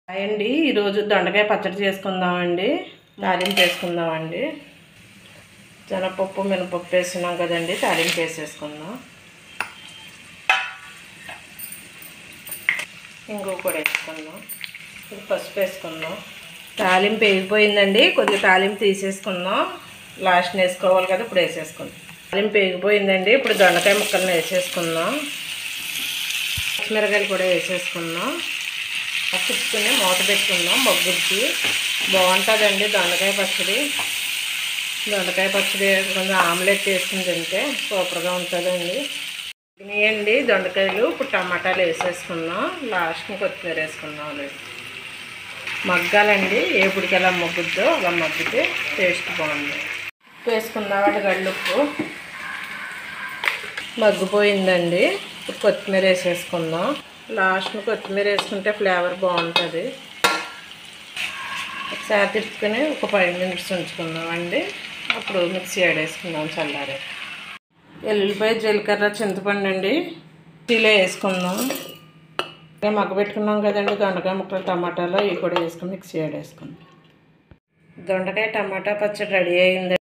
అండి ఈరోజు దొండకాయ పచ్చడి చేసుకుందామండి. తాలింపు వేసుకుందామండి. శనగపప్పు మినపప్పు వేసుకున్నాం కదండి, తాలింపు వేసేసుకుందాం. ఇంకో కూడా వేసుకుందాం. ఇప్పుడు పసుపు వేసుకుందాం. తాలింపు వేగిపోయిందండి, కొద్దిగా తాలింపు తీసేసుకుందాం. లాస్ట్ని వేసుకోవాలి కదా, ఇప్పుడు వేసేసుకుందాం. తాలింపు వేగిపోయిందండి, ఇప్పుడు దొండకాయ ముక్కలను వేసేసుకుందాం. పచ్చిమిరకాయలు కూడా వేసేసుకుందాం. తిప్పుకుని మూత పెట్టుకుందాం. మగ్గుద్ది బాగుంటుందండి దొండకాయ పచ్చడి. దొండకాయ పచ్చడి కొంచెం ఆమ్లెట్ వేసుకుని తింటే సూపర్గా ఉంటుందండి. ఇవేండి దొండకాయలు. ఇప్పుడు టమాటాలు వేసేసుకుందాం. లాస్ట్ని కొత్తిమీర వేసుకుందాం. లేదు మగ్గాలండి, ఎప్పటికి ఎలా మగ్గుద్దో అలా మగ్గితే టేస్ట్ బాగుంది. వేసుకుందాం అంటే గళ్ళుప్పు. మగ్గిపోయిందండి, ఇప్పుడు కొత్తిమీర వేసేసుకుందాం. లాస్ట్ని కొత్తిమీర వేసుకుంటే ఫ్లేవర్ బాగుంటుంది. ఒకసారి తిప్పుకొని ఒక 5 నిమిషాలు ఉంచుకుందాం అండి. అప్పుడు మిక్సీ ఆడేసుకుందాం చల్లారే. ఎల్లుల్లిపాయ జీలకర్ర చింతపండు అండి మిక్సీలో వేసుకుందాం. మగ్గబెట్టుకున్నాం కదండి దొండకాయ ముక్కలు టమాటాలు, ఇవి కూడా వేసుకుని మిక్సీ ఆడేసుకుందాం. దొండకాయ టమాటా పచ్చడి రెడీ అయిందండి.